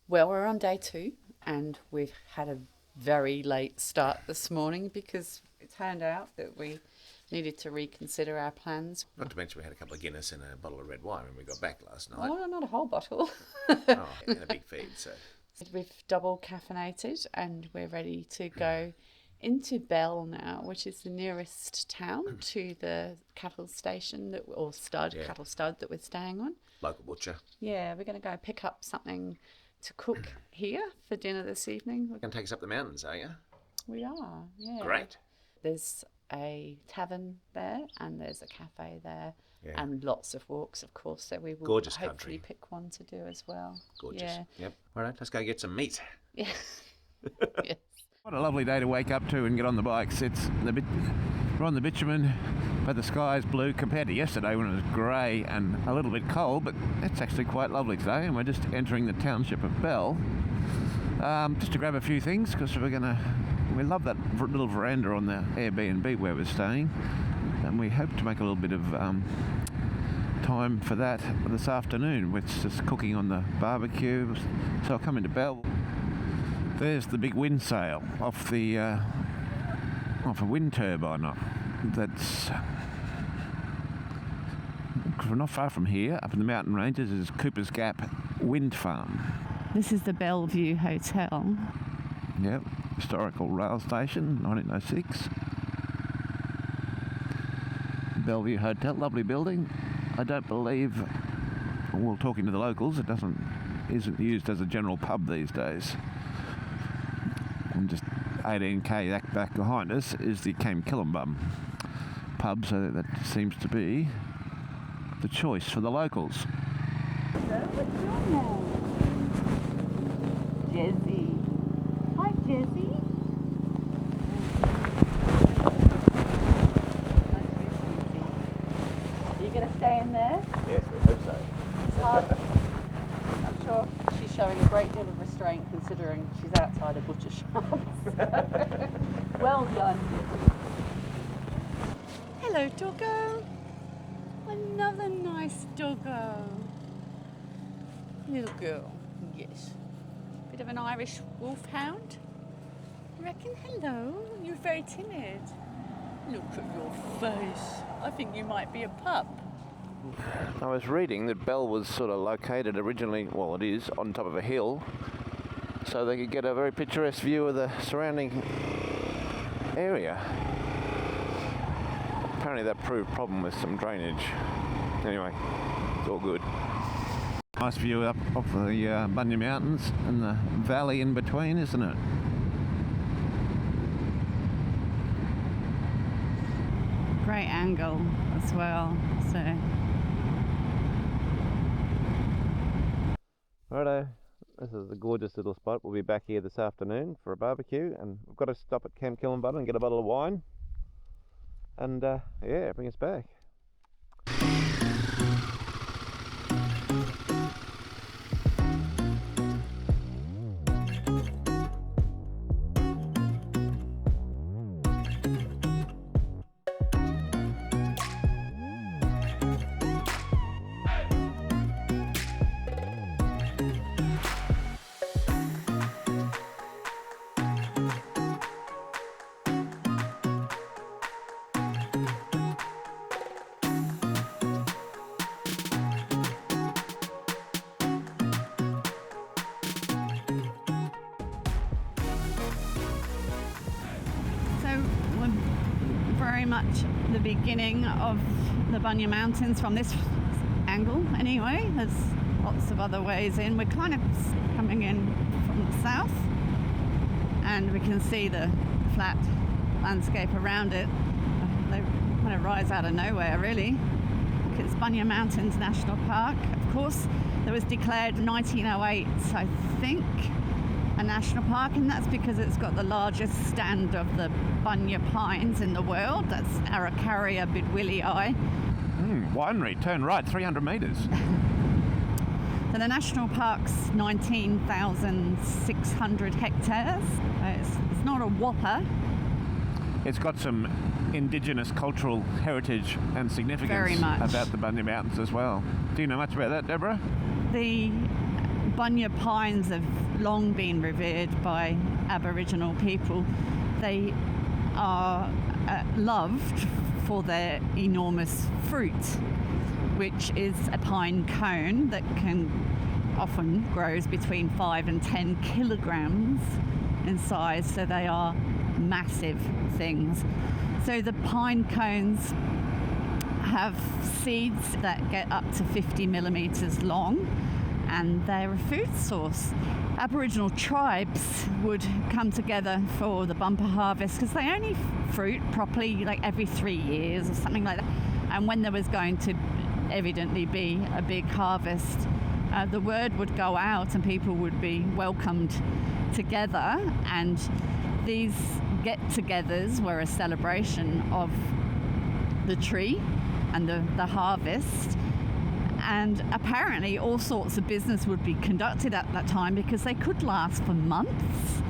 Well, we're on day 2 and we've had a very late start this morning because it turned out that we needed to reconsider our plans. Not to mention we had a couple of Guinness and a bottle of red wine when we got back last night. Oh, not a whole bottle. Oh, and a big feed, so... We've double caffeinated and we're ready to go into Bell now, which is the nearest town to the cattle station cattle stud that we're staying on. Local butcher. Yeah, we're going to go pick up something to cook here for dinner this evening. You're going to take us up the mountains, are you? We are, yeah. Great. There's a tavern there and there's a cafe there. Yeah. And lots of walks, of course, so we will Gorgeous hopefully country. pick one to do as well. Gorgeous. Yeah. Yep. All right, let's go get some meat. Yeah. Yes. What a lovely day to wake up to and get on the bikes. We're on the bitumen, but the sky is blue compared to yesterday when it was grey and a little bit cold, but it's actually quite lovely today, and we're just entering the township of Bell. Just to grab a few things, because we love that little veranda on the AirBnB where we're staying, and we hope to make a little bit of time for that this afternoon, which is cooking on the barbecue. So I'll come into Bell. There's the big wind sail off a wind turbine. That's not far from here, up in the mountain ranges, is Cooper's Gap Wind Farm. This is the Bellevue Hotel. Yep, historical rail station, 1906. Bellevue Hotel, lovely building. I don't believe, well, talking to the locals, it isn't used as a general pub these days. And just 18k back behind us is the Camkillumbum pub, so that seems to be the choice for the locals. So, what's your name? Jesse. Hi, Jesse. Are you going to stay in there? Yes, we hope so. It's hard. I'm sure she's showing a great deal of restraint considering she's outside a butcher shop. So, well done. Hello, doggo. Another nice doggo. Little girl, yes. Bit of an Irish wolfhound. Reckon? Hello. You're very timid. Look at your face. I think you might be a pup. I was reading that Bell was sort of located originally, well, it is, on top of a hill, so they could get a very picturesque view of the surrounding area. Apparently that proved a problem with some drainage. Anyway, it's all good. Nice view up off the Bunya Mountains and the valley in between, isn't it? Great angle as well, so. Righto, this is a gorgeous little spot. We'll be back here this afternoon for a barbecue, and we've got to stop at Camkillumbum and get a bottle of wine, and bring us back. Very much the beginning of the Bunya Mountains from this angle anyway. There's lots of other ways in. We're kind of coming in from the south and we can see the flat landscape around it. They kind of rise out of nowhere really. It's Bunya Mountains National Park. Of course, that was declared 1908, I think, a national park, and that's because it's got the largest stand of the Bunya pines in the world. That's Araucaria bidwillii. Winery, turn right, 300 metres. So the national park's 19,600 hectares. It's not a whopper. It's got some indigenous cultural heritage and significance Very much. about the Bunya Mountains as well. Do you know much about that, Deborah? The Bunya pines have long been revered by Aboriginal people. They are loved for their enormous fruit, which is a pine cone that often grows between 5 and 10 kilograms in size, so they are massive things. So the pine cones have seeds that get up to 50 millimeters long, and they're a food source. Aboriginal tribes would come together for the bumper harvest because they only fruit properly like every 3 years or something like that. And when there was going to evidently be a big harvest, the word would go out and people would be welcomed together, and these get-togethers were a celebration of the tree and the harvest. And apparently all sorts of business would be conducted at that time because they could last for months.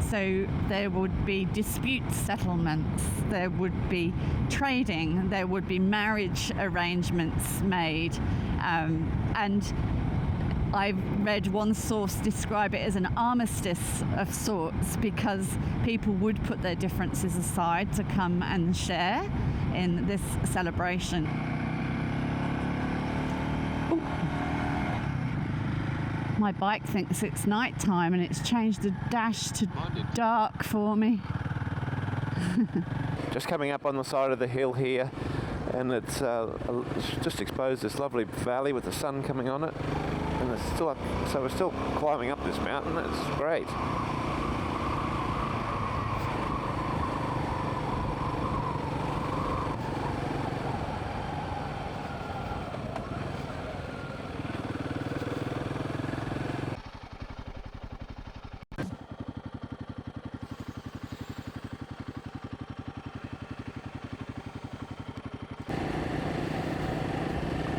So there would be dispute settlements, there would be trading, there would be marriage arrangements made, and I've read one source describe it as an armistice of sorts because people would put their differences aside to come and share in this celebration. Ooh. My bike thinks it's night time and it's changed the dash to dark for me. Just coming up on the side of the hill here, and it's just exposed this lovely valley with the sun coming on it. And it's still up, so we're still climbing up this mountain. It's great.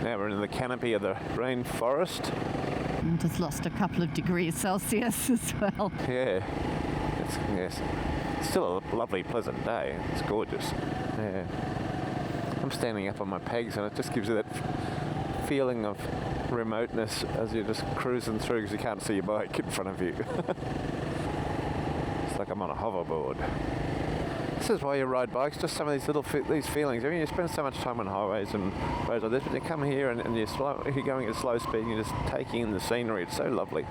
Now we're in the canopy of the rainforest. I just lost a couple of degrees Celsius as well. Yeah, it's still a lovely, pleasant day. It's gorgeous. Yeah, I'm standing up on my pegs, and it just gives you that feeling of remoteness as you're just cruising through because you can't see your bike in front of you. It's like I'm on a hoverboard. This is why you ride bikes, just some of these feelings. I mean, you spend so much time on highways and roads like this, but you come here and you're going at slow speed and you're just taking in the scenery. It's so lovely.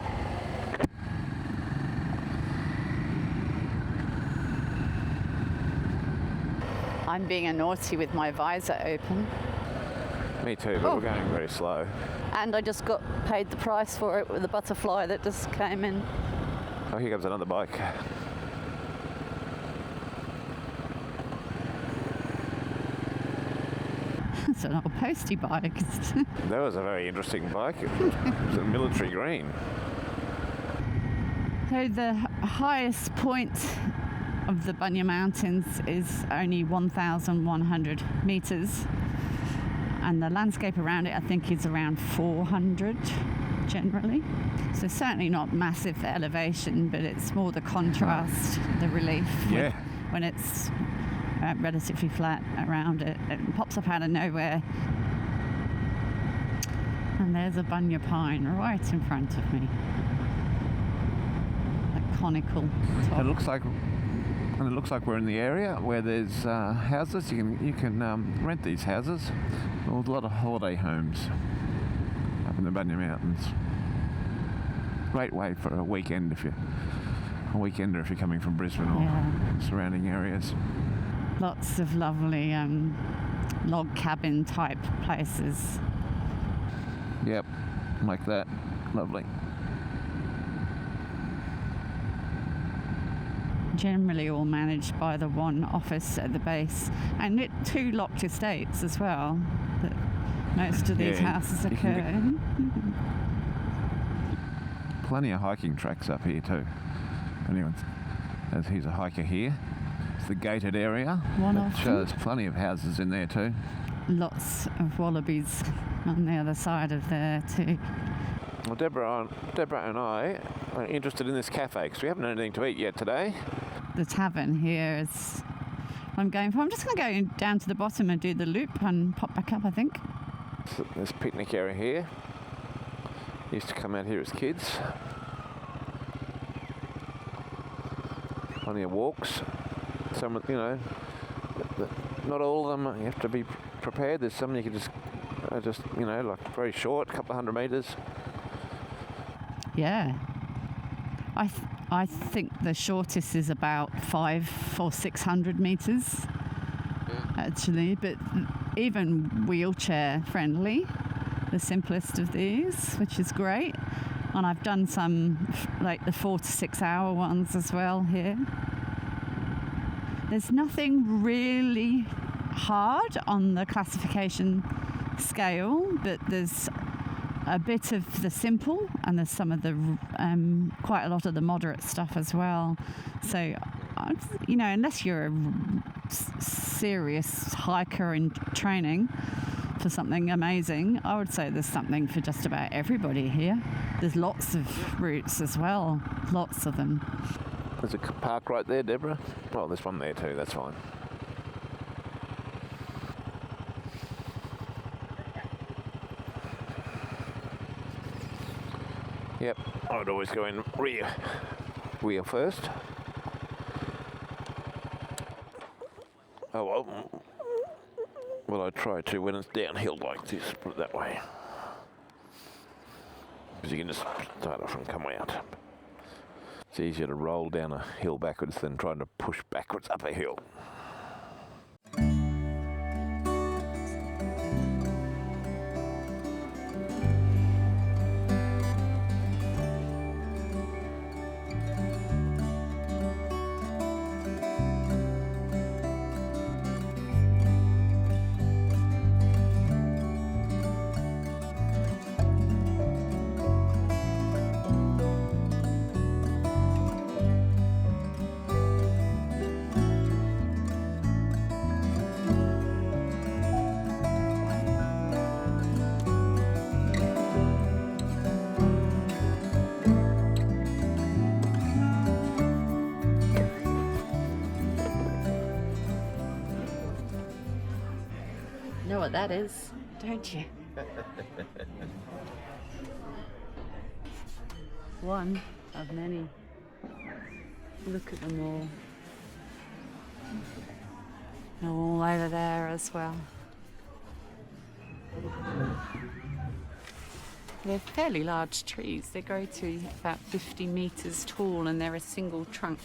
I'm being a naughty with my visor open. Me too, but we're going very slow. And I just got paid the price for it with the butterfly that just came in. Oh, here comes another bike. It's an old postie bike. That was a very interesting bike. It was a military green. So the highest point of the Bunya Mountains is only 1,100 meters, and the landscape around it I think is around 400 generally. So certainly not massive elevation, but it's more the contrast, the relief. Yeah. When it's relatively flat around it. It pops up out of nowhere. And there's a bunya pine right in front of me. A conical top. It looks like we're in the area where there's houses. You can rent these houses. There's a lot of holiday homes up in the Bunya Mountains. Great way for a weekender if you're coming from Brisbane or surrounding areas. Lots of lovely log cabin type places. Yep, like that. Lovely. Generally all managed by the one office at the base, and 2 locked estates as well that most of these houses occur in. Plenty of hiking tracks up here too. Here's a hiker here. It's the gated area. There's plenty of houses in there too. Lots of wallabies on the other side of there too. Well, Deborah and I are interested in this cafe because we haven't had anything to eat yet today. The tavern here is what I'm going for. I'm just going to go down to the bottom and do the loop and pop back up, I think. There's a picnic area here. Used to come out here as kids. On your walks. Some, not all of them, you have to be prepared. There's some you can just like very short, a couple of 100 metres. Yeah. I think the shortest is about 500 or 600 metres, actually, but even wheelchair friendly, the simplest of these, which is great. And I've done some like the 4 to 6 hour ones as well here. There's nothing really hard on the classification scale, but there's a bit of the simple and there's some of the quite a lot of the moderate stuff as well. So unless you're a serious hiker in training for something amazing, I would say there's something for just about everybody here. There's lots of routes as well, lots of them. There's a park right there, Deborah. Oh, there's one there too, that's fine. Yep, I would always go in rear first. Oh well, I try to when it's downhill like this, put it that way. Because you can just start off and come out. It's easier to roll down a hill backwards than trying to push backwards up a hill. Know what that is, don't you? One of many. Look at them all. They're all over there as well. They're fairly large trees. They grow to about 50 metres tall and they're a single trunk.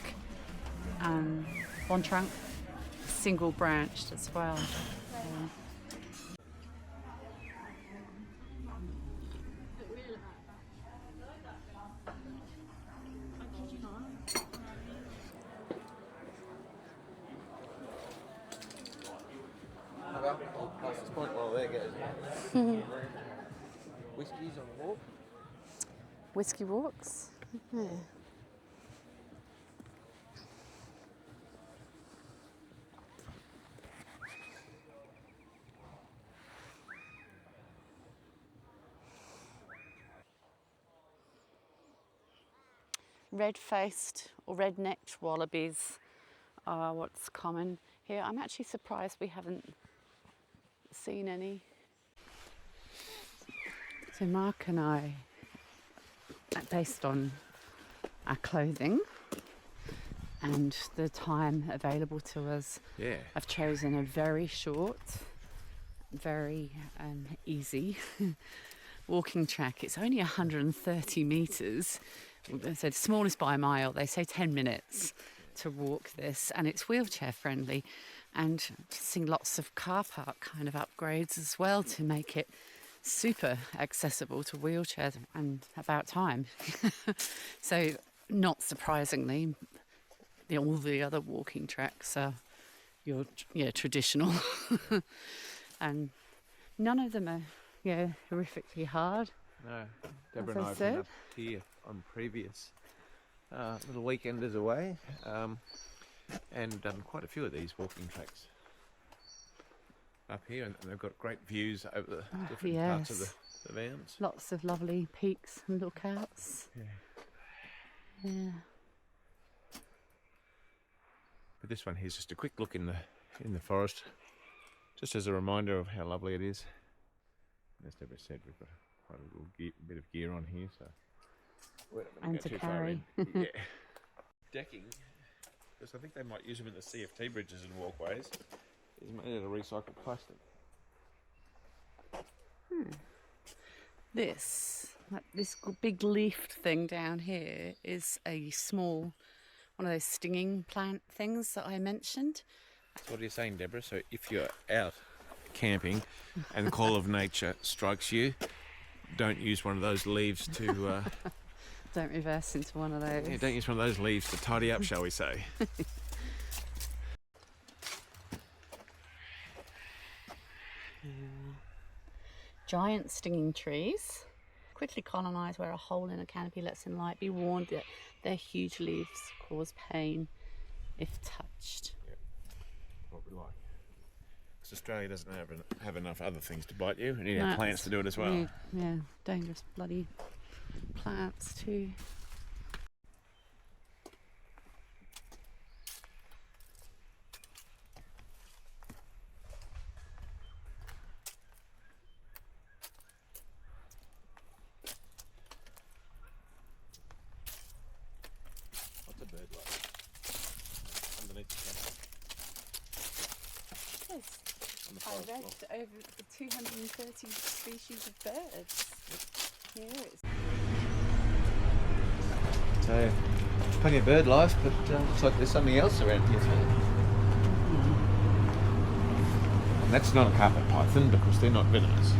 One trunk, single branched as well. Whiskies on the walk? Whiskey walks? Yeah. Red-faced or red-necked wallabies are what's common here. I'm actually surprised we haven't seen any. So Mark and I, based on our clothing and the time available to us, I've chosen a very short, very easy walking track. It's only 130 metres. So the smallest by a mile. They say 10 minutes to walk this, and it's wheelchair friendly, and seeing lots of car park kind of upgrades as well to make it super accessible to wheelchairs, and about time. So not surprisingly, all the other walking tracks are traditional. And none of them are horrifically hard. No, Deborah and I have been up here on previous little weekenders away and done quite a few of these walking tracks up here, and they've got great views over the different parts of the mountains. Lots of lovely peaks and lookouts. Yeah. But this one here's just a quick look in the forest, just as a reminder of how lovely it is. As Deborah said, we've got quite a little bit of gear gear on here, so we're not gonna And go to too far carry. in. Yeah. Decking, because I think they might use them in the CFT bridges and walkways, is made out of recycled plastic. This big leafed thing down here is a small, one of those stinging plant things that I mentioned. So what are you saying, Deborah? So if you're out camping and the call of nature strikes you, don't use one of those leaves to... Don't reverse into one of those. yeah, don't use one of those leaves to tidy up, shall we say. Giant stinging trees quickly colonise where a hole in a canopy lets in light. Be warned that their huge leaves cause pain if touched. Yep. What we like. Because Australia doesn't have enough other things to bite you, and you need plants to do it as well. Yeah, dangerous bloody plants too. What's a bird like? Underneath the camera. Yes, On the I forest read floor. over 230 species of birds. Here it's So, plenty of bird life, but looks like there's something else around here too. And that's not a carpet python because they're not venomous.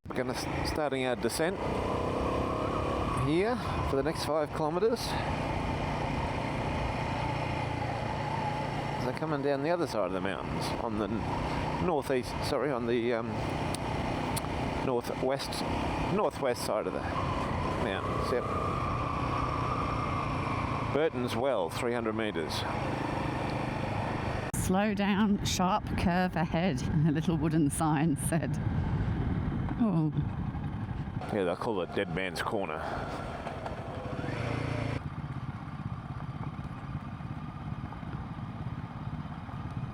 We're going to starting our descent here for the next 5 kilometres. They're coming down the other side of the mountains on the northwest side of the mountains. Yep. Burton's Well, 300 metres. Slow down, sharp curve ahead, a little wooden sign said. Oh, Yeah, they'll call it Dead Man's Corner.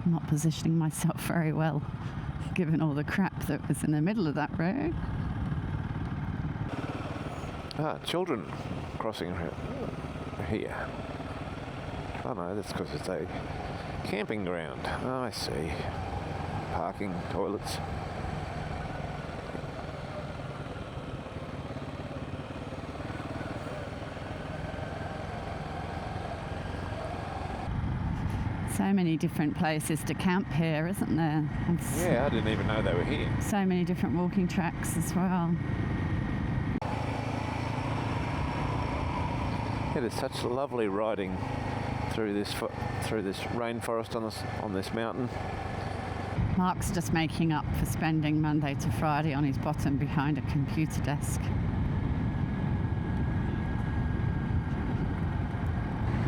I'm not positioning myself very well, given all the crap that was in the middle of that road. Children crossing here. Oh no, that's because it's a camping ground. Oh, I see. Parking, toilets. So many different places to camp here, isn't there? And Yeah, I didn't even know they were here. so many different walking tracks as well. It is such lovely riding through this rainforest on this mountain. Mark's just making up for spending Monday to Friday on his bottom behind a computer desk.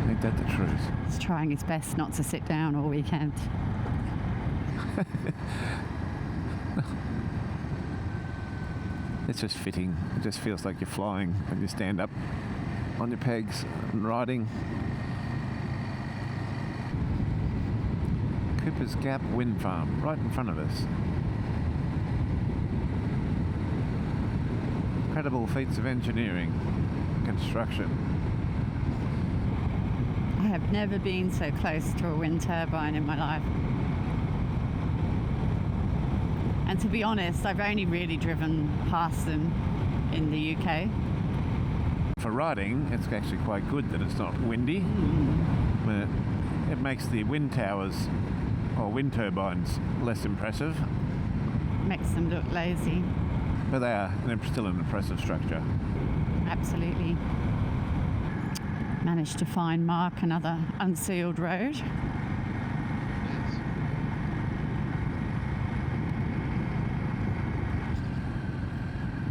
Ain't that the truth? He's trying his best not to sit down all weekend. It's just fitting. It just feels like you're flying when you stand up on your pegs and riding. Cooper's Gap Wind Farm, right in front of us. Incredible feats of engineering, construction. I have never been so close to a wind turbine in my life. And to be honest, I've only really driven past them in the UK. For riding, it's actually quite good that it's not windy. But it makes the wind towers or wind turbines less impressive. Makes them look lazy. But they're still an impressive structure. Absolutely. Managed to find Mark another unsealed road.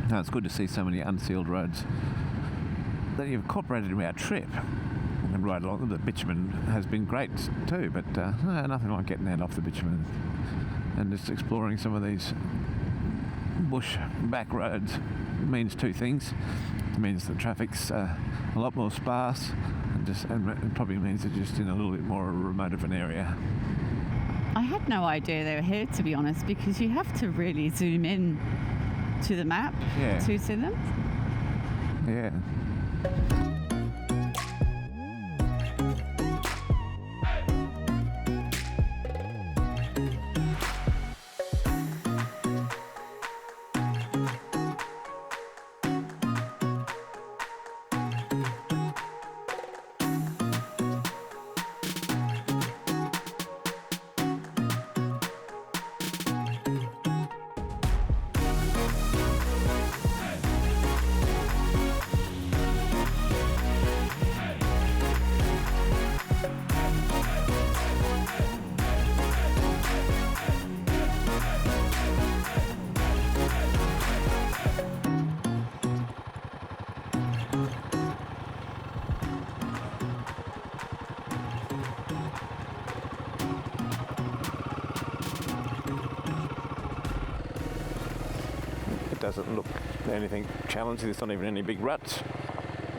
No, it's good to see so many unsealed roads that you've incorporated into our trip. And right along, the bitumen has been great too, but nothing like getting out off the bitumen and just exploring some of these bush back roads. It means two things. It means the traffic's a lot more sparse, and it probably means it's just in a little bit more remote of an area. I had no idea they were here, to be honest, because you have to really zoom in to the map to see them. Yeah. Doesn't look anything challenging. There's not even any big ruts.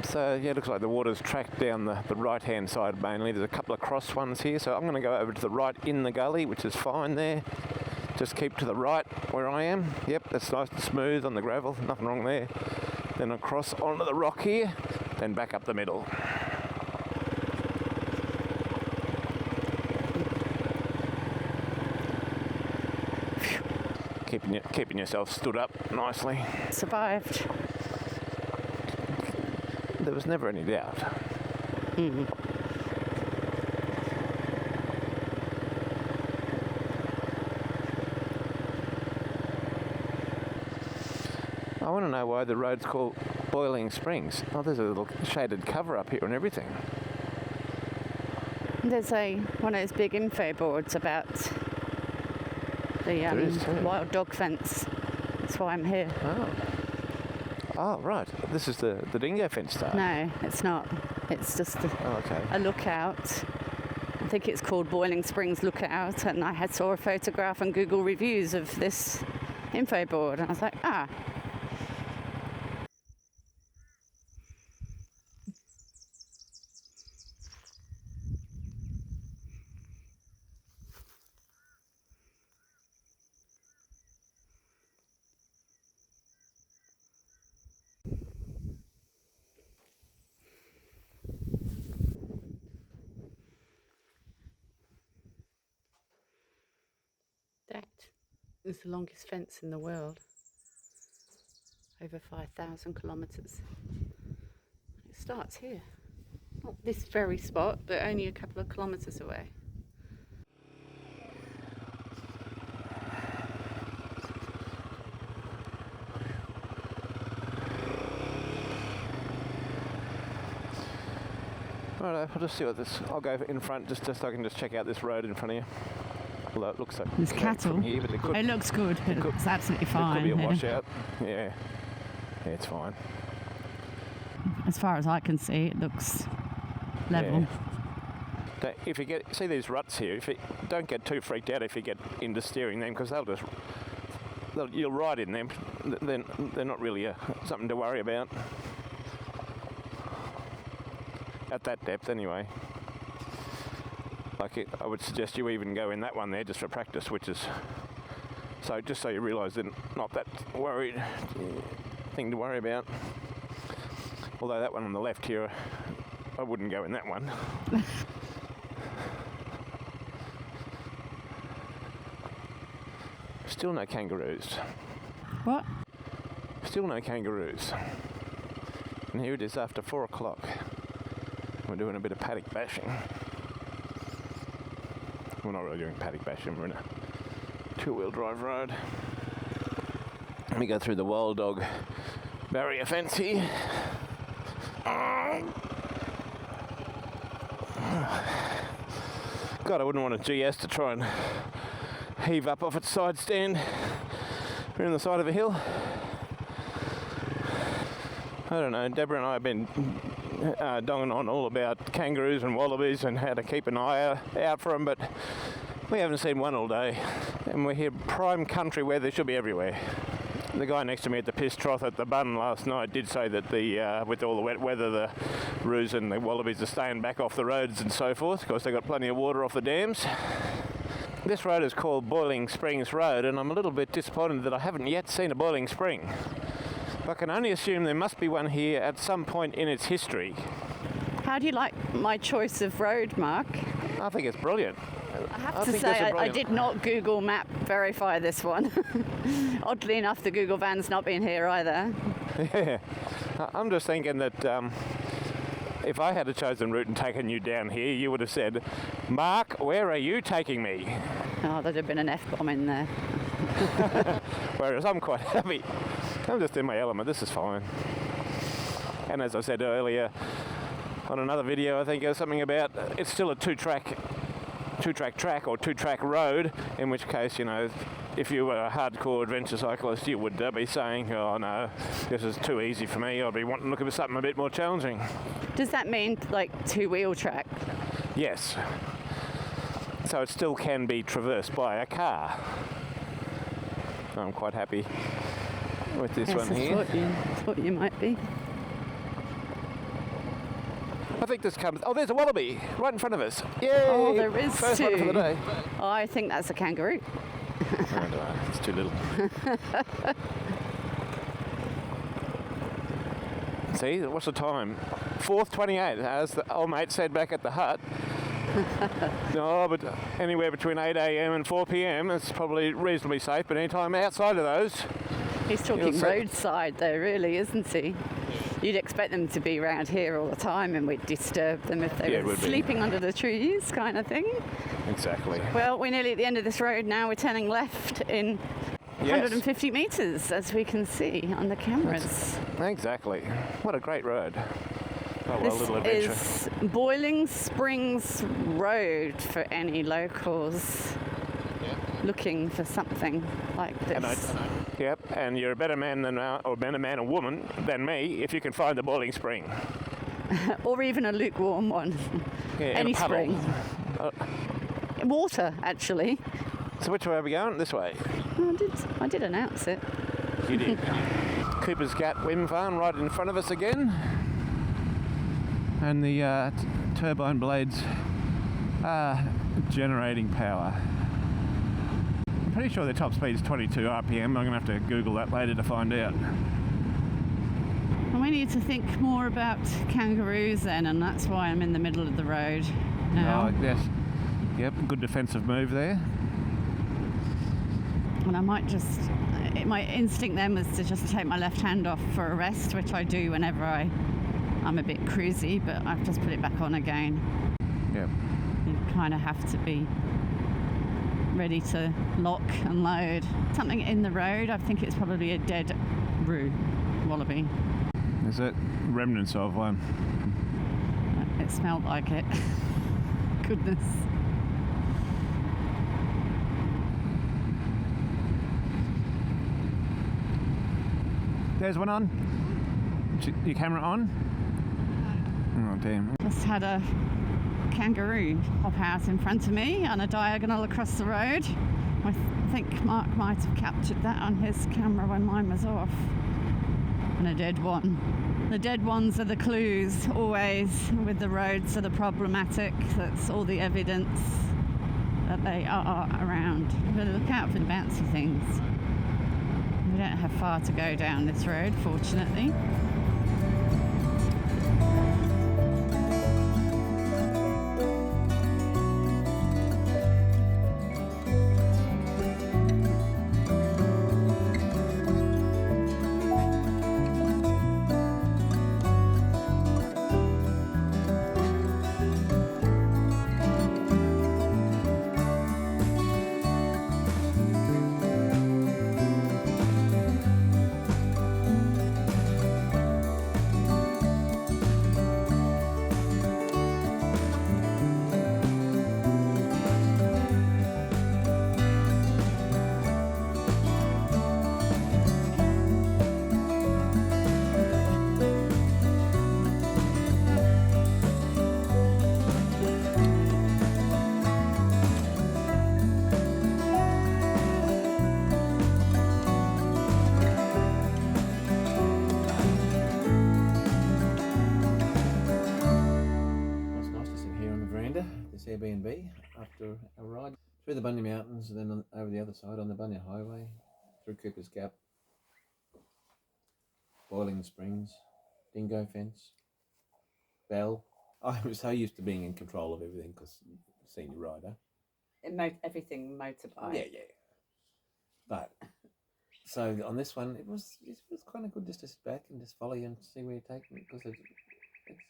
So yeah, it looks like the water's tracked down the right hand side mainly. There's a couple of cross ones here, so I'm going to go over to the right in the gully, which is fine there. Just keep to the right where I am. Yep, that's nice and smooth on the gravel, nothing wrong there. Then across onto the rock here, then back up the middle. Keeping yourself stood up nicely. Survived. There was never any doubt. Mm-hmm. I want to know why the road's called Boiling Springs. Oh, there's a little shaded cover up here and everything. There's one of those big info boards about the wild dog fence. That's why I'm here. Oh, right. This is the dingo fence start. No, it's not. It's just a lookout. I think it's called Boiling Springs Lookout, and I saw a photograph and Google reviews of this info board, and I was like, That is the longest fence in the world. Over 5,000 kilometres. It starts here. Not this very spot, but only a couple of kilometres away. Right, I'll just see what this. I'll go in front just so I can just check out this road in front of you. Although it looks like there's cattle. Here, but it looks good. It looks absolutely fine. It could be a washout. Yeah, it's fine. As far as I can see, it looks level. Yeah. If you see these ruts here, don't get too freaked out if you get into steering them, because you'll ride in them. They're not really something to worry about at that depth, anyway. I would suggest you even go in that one there just for practice, just so you realise they're not that worried thing to worry about. Although that one on the left here, I wouldn't go in that one. Still no kangaroos. What? Still no kangaroos. And here it is after 4 o'clock. We're doing a bit of paddock bashing. We're not really doing paddock bashing, we're in a two-wheel drive road. Let me go through the wild dog barrier fence here. God, I wouldn't want a GS to try and heave up off its side stand. We're on the side of a hill. I don't know, Deborah and I have been donging on all about kangaroos and wallabies and how to keep an eye out for them, but we haven't seen one all day. And we're here prime country where they should be everywhere. The guy next to me at the piss trough at the bun last night did say that with all the wet weather, the roos and the wallabies are staying back off the roads and so forth, because they've got plenty of water off the dams. This road is called Boiling Springs Road, and I'm a little bit disappointed that I haven't yet seen a boiling spring. I can only assume there must be one here at some point in its history. How do you like my choice of road, Mark? I think it's brilliant. I have to say, I did not Google Map verify this one. Oddly enough, the Google van's not been here either. Yeah, I'm just thinking that if I had a chosen route and taken you down here, you would have said, Mark, where are you taking me? Oh, there'd have been an F-bomb in there. Whereas I'm quite happy. I'm just in my element, this is fine. And as I said earlier, on another video, I think it was something about it's still a two-track track or two-track road, in which case, you know, if you were a hardcore adventure cyclist, you would be saying, oh no, this is too easy for me, I'd be wanting to look at something a bit more challenging. Does that mean like two-wheel track? Yes. So it still can be traversed by a car. I'm quite happy with this one here. I thought you might be. I think this comes... Oh, there's a wallaby right in front of us. Yay! Oh, there is First two. one for the day. Oh, I think that's a kangaroo. I don't know, it's too little. See, what's the time? 4:28, as the old mate said back at the hut. No, but anywhere between 8 a.m. and 4 p.m. is probably reasonably safe, but any time outside of those... He's talking roadside though, really, isn't he? You'd expect them to be around here all the time and we'd disturb them if they were sleeping under the trees, kind of thing. Exactly. Well, we're nearly at the end of this road now. We're turning left in 150 metres, as we can see on the cameras. Exactly. What a great road. Oh, well, little adventure. This is Boiling Springs Road for any locals looking for something like this. Yep, and you're a better man than, or better man or woman than me if you can find the boiling spring. Or even a lukewarm one. Yeah, any a puddle. spring. Water, actually. So which way are we going? This way? I did announce it. You did. Cooper's Gap Wind Farm right in front of us again. And the turbine blades are generating power. I'm pretty sure their top speed is 22 RPM. I'm going to have to Google that later to find out. And we need to think more about kangaroos then, and that's why I'm in the middle of the road now. Oh, yes. Yep, good defensive move there. And I might just... My instinct then was to just take my left hand off for a rest, which I do whenever I'm a bit cruisy, but I've just put it back on again. Yep. You kind of have to be ready to lock and load. Something in the road, I think it's probably a dead roo wallaby. Is it remnants of one? It smelled like it. Goodness. There's one on. Your camera on? Oh, damn. Just had a kangaroo hop out in front of me on a diagonal across the road. I think Mark might have captured that on his camera when mine was off. And a dead one. The dead ones are the clues, always, with the roads that are problematic. That's all the evidence that they are around. But look out for the bouncy things. We don't have far to go down this road, fortunately. It's nice to sit here on the veranda, this Airbnb, after a ride. through the Bunya Mountains, and then over the other side on the Bunya Highway, through Cooper's Gap, Boiling Springs, Dingo Fence, Bell. I was so used to being in control of everything because senior rider. Everything motorbike. Yeah. But so on this one, it was kind of good just to sit back and just follow you and see where you take me, because it's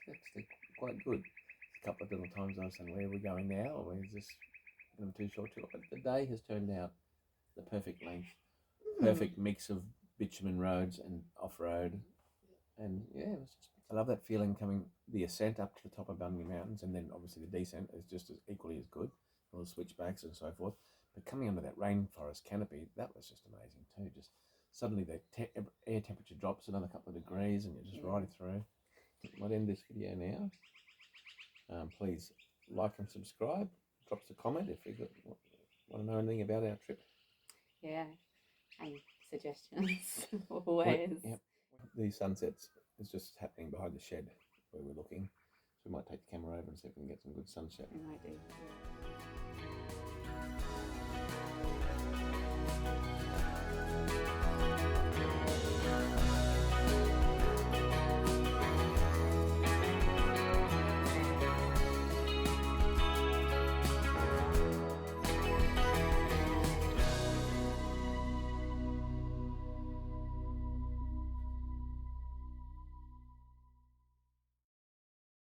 actually quite good. A couple of little times I was saying, where are we going now? Or is this going to be too short? But the day has turned out the perfect length, perfect mix of bitumen roads and off-road. And yeah, it was just, I love that feeling coming, the ascent up to the top of Bunya Mountains, and then obviously the descent is just as equally as good, all the switchbacks and so forth. But coming under that rainforest canopy, that was just amazing too. Just suddenly the air temperature drops another couple of degrees and you're just riding through. Might end this video now. Please like and subscribe. Drop us a comment if you want to know anything about our trip. Yeah, and suggestions always. Yep. These sunsets is just happening behind the shed where we're looking. So we might take the camera over and see if we can get some good sunset. We might do. Yeah.